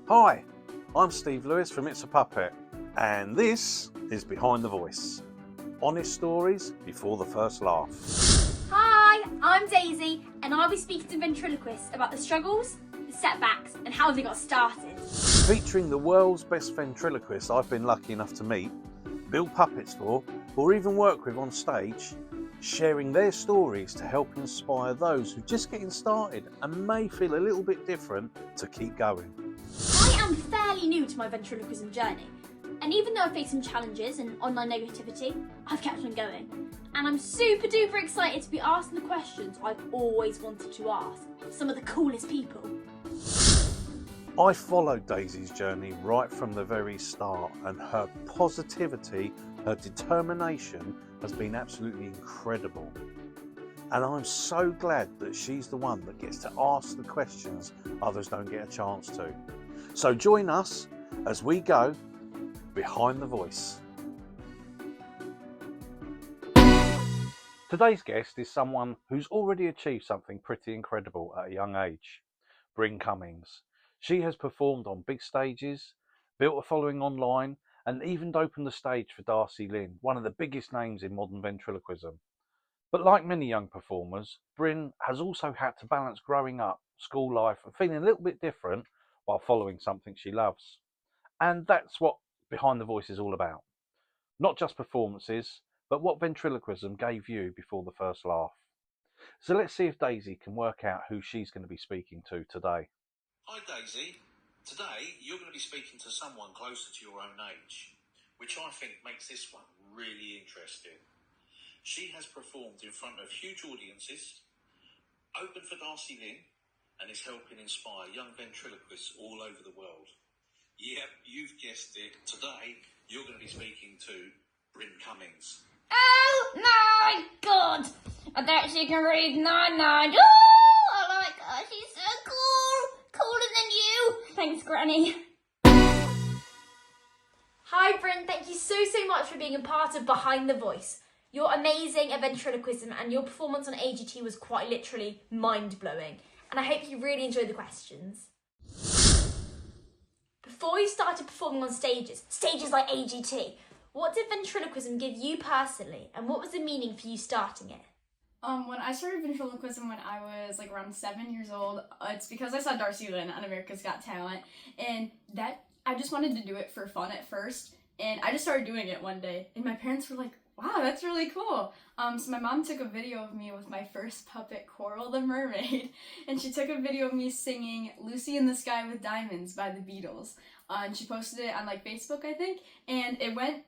Hi, I'm Steve Lewis from It's a Puppet, and this is Behind the Voice. Honest stories before the first laugh. Hi, I'm Daisy, and I'll be speaking to ventriloquists about the struggles, the setbacks, and how they got started. Featuring the world's best ventriloquists I've been lucky enough to meet, build puppets for, or even work with on stage, sharing their stories to help inspire those who are just getting started and may feel a little bit different to keep going. I am fairly new to my ventriloquism journey, and even though I face some challenges and online negativity, I've kept on going. And I'm super duper excited to be asking the questions I've always wanted to ask some of the coolest people. I followed Daisy's journey right from the very start, and her positivity, her determination has been absolutely incredible. And I'm so glad that she's the one that gets to ask the questions others don't get a chance to. So join us as we go behind the voice. Today's guest is someone who's already achieved something pretty incredible at a young age, Bryn Cummings. She has performed on big stages, built a following online, and even opened the stage for Darci Lynne, one of the biggest names in modern ventriloquism. But like many young performers, Bryn has also had to balance growing up, school life, and feeling a little bit different while following something she loves. And that's what Behind the Voice is all about. Not just performances, but what ventriloquism gave you before the first laugh. So let's see if Daisy can work out who she's going to be speaking to today. Hi Daisy. Today you're going to be speaking to someone closer to your own age, which I think makes this one really interesting. She has performed in front of huge audiences, opened for Darci Lynne, and is helping inspire young ventriloquists all over the world. Yep, you've guessed it. Today you're going to be speaking to Bryn Cummings. Oh my god! I bet she can read 9-9. Oh, I like her. She's so cool. Cooler than you. Thanks, Granny. Hi, Bryn. Thank you so much for being a part of Behind the Voice. You're amazing at ventriloquism, and your performance on AGT was quite literally mind-blowing. And I hope you really enjoyed the questions. Before you started performing on stages like AGT, what did ventriloquism give you personally, and what was the meaning for you starting it? When I started ventriloquism when I was like around 7 years old, it's because I saw Darci Lynne on America's Got Talent, and that I just wanted to do it for fun at first, and I just started doing it one day, and my parents were like, wow, that's really cool. So my mom took a video of me with my first puppet, Coral the Mermaid, and she took a video of me singing Lucy in the Sky with Diamonds by the Beatles, and she posted it on like Facebook, I think, and it went,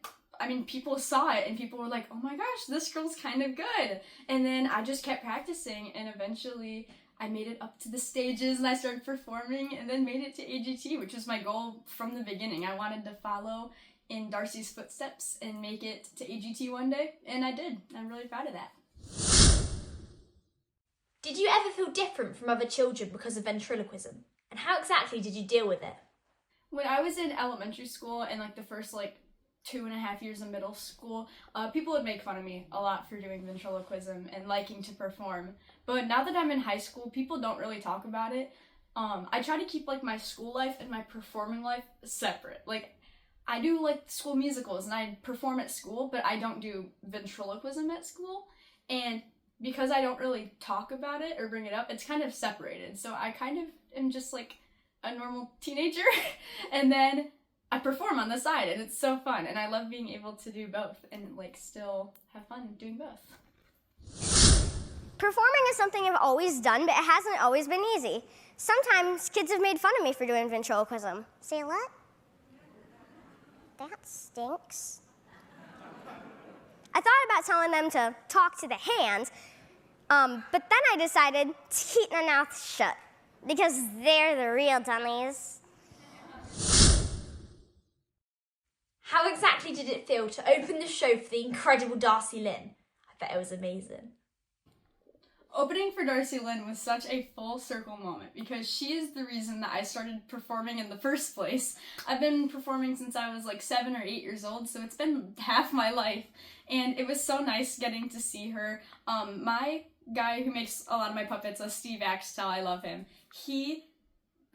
people saw it and people were like, oh my gosh, this girl's kind of good. And then I just kept practicing, and eventually I made it up to the stages and I started performing and then made it to AGT, which was my goal from the beginning. I wanted to follow in Darci's footsteps and make it to AGT one day, and I did. I'm really proud of that. Did you ever feel different from other children because of ventriloquism? And how exactly did you deal with it? When I was in elementary school and like the first 2.5 years of middle school, people would make fun of me a lot for doing ventriloquism and liking to perform. But now that I'm in high school, people don't really talk about it. I try to keep my school life and my performing life separate. I do school musicals and I perform at school, but I don't do ventriloquism at school. And because I don't really talk about it or bring it up, it's kind of separated. So I kind of am just a normal teenager, and then I perform on the side, and it's so fun, and I love being able to do both and still have fun doing both. Performing is something I've always done, but it hasn't always been easy. Sometimes kids have made fun of me for doing ventriloquism. Say what? That stinks. I thought about telling them to talk to the hands, but then I decided to keep my mouth shut, because they're the real dummies. How exactly did it feel to open the show for the incredible Darci Lynne? I bet it was amazing. Opening for Darci Lynne was such a full circle moment because she is the reason that I started performing in the first place. I've been performing since I was 7 or 8 years old, so it's been half my life, and it was so nice getting to see her. My guy who makes a lot of my puppets, Steve Axtell, I love him. He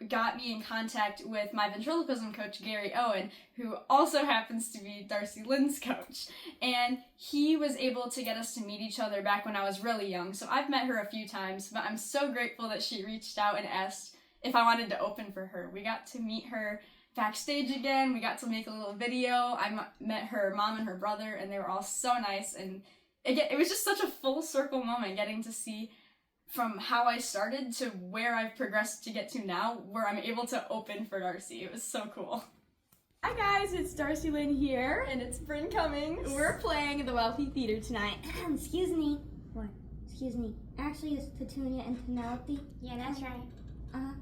got me in contact with my ventriloquism coach, Gary Owen, who also happens to be Darci Lynne's coach. And he was able to get us to meet each other back when I was really young. So I've met her a few times, but I'm so grateful that she reached out and asked if I wanted to open for her. We got to meet her backstage again. We got to make a little video. I met her mom and her brother, and they were all so nice. And it was just such a full circle moment getting to see from how I started to where I've progressed to get to now, where I'm able to open for Darci. It was so cool. Hi guys, it's Darci Lynne here, and it's Bryn Cummings. We're playing at the Wealthy Theater tonight. Excuse me. What? Excuse me. Actually, it's Petunia and Penelope. Yeah, that's right.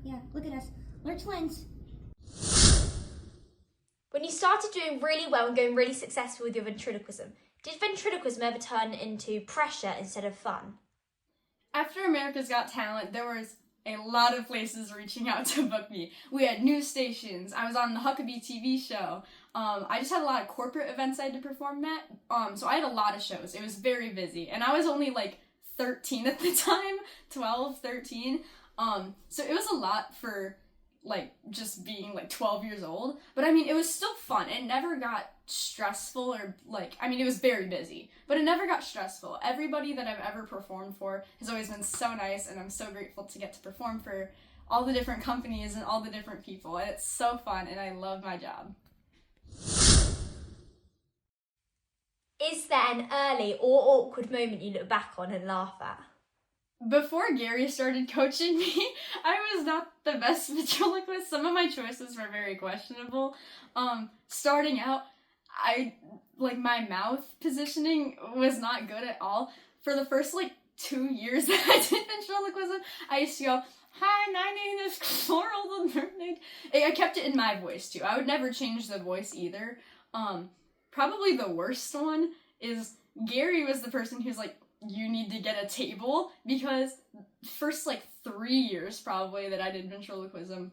Yeah, look at us. We're twins. When you started doing really well and going really successful with your ventriloquism, did ventriloquism ever turn into pressure instead of fun? After America's Got Talent, there was a lot of places reaching out to book me. We had news stations. I was on the Huckabee TV show. I just had a lot of corporate events I had to perform at. So I had a lot of shows. It was very busy. And I was only like 13 at the time, 12, 13. So it was a lot for like just being like 12 years old. But I mean, it was still fun. It never got stressful or like, I mean, it was very busy, but it never got stressful. Everybody that I've ever performed for has always been so nice, and I'm so grateful to get to perform for all the different companies and all the different people. And it's so fun, and I love my job. Is there an early or awkward moment you look back on and laugh at? Before Gary started coaching me, I was not the best ventriloquist. Some of my choices were very questionable. Starting out, my mouth positioning was not good at all. For the first 2 years that I did ventriloquism, I used to go, "Hi, my name is Coral the Mermaid." I kept it in my voice too. I would never change the voice either. Probably the worst one is Gary was the person who's like, "You need to get a table," because first 3 years probably that I did ventriloquism,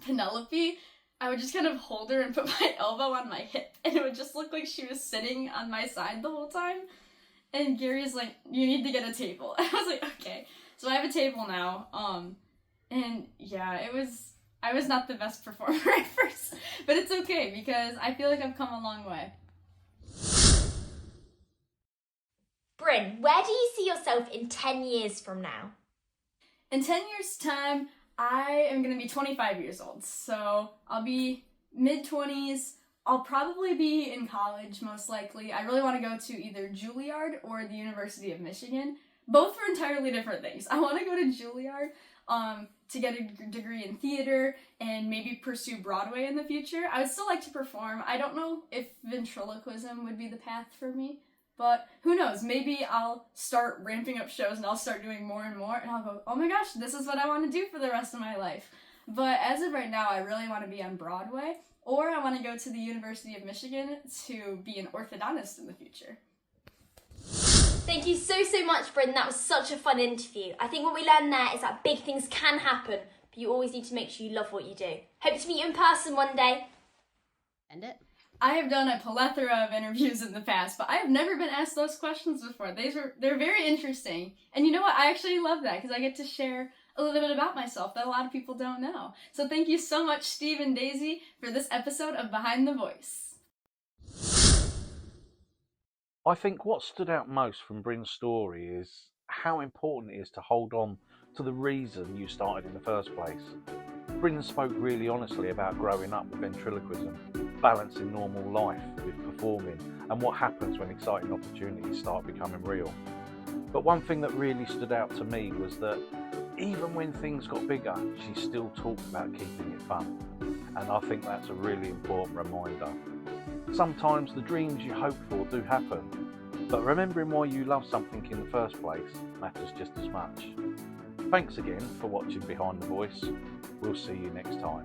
Penelope, I would just kind of hold her and put my elbow on my hip, and it would just look like she was sitting on my side the whole time. And Gary's like, "You need to get a table." And I was like, okay. So I have a table now. And yeah, I was not the best performer at first, but it's okay because I feel like I've come a long way. Bryn, where do you see yourself in 10 years from now? In 10 years' time, I am going to be 25 years old, so I'll be mid-20s. I'll probably be in college, most likely. I really want to go to either Juilliard or the University of Michigan. Both are entirely different things. I want to go to Juilliard to get a degree in theater and maybe pursue Broadway in the future. I would still like to perform. I don't know if ventriloquism would be the path for me. But who knows, maybe I'll start ramping up shows and I'll start doing more and more and I'll go, oh my gosh, this is what I want to do for the rest of my life. But as of right now, I really want to be on Broadway, or I want to go to the University of Michigan to be an orthodontist in the future. Thank you so much, Bryn. That was such a fun interview. I think what we learned there is that big things can happen, but you always need to make sure you love what you do. Hope to meet you in person one day. End it. I have done a plethora of interviews in the past, but I have never been asked those questions before. They're very interesting. And you know what? I actually love that because I get to share a little bit about myself that a lot of people don't know. So thank you so much, Steve and Daisy, for this episode of Behind the Voice. I think what stood out most from Bryn's story is how important it is to hold on to the reason you started in the first place. Bryn spoke really honestly about growing up with ventriloquism, balancing normal life with performing, and what happens when exciting opportunities start becoming real. But one thing that really stood out to me was that even when things got bigger, she still talked about keeping it fun. And I think that's a really important reminder. Sometimes the dreams you hope for do happen, but remembering why you love something in the first place matters just as much. Thanks again for watching Behind the Voice. We'll see you next time.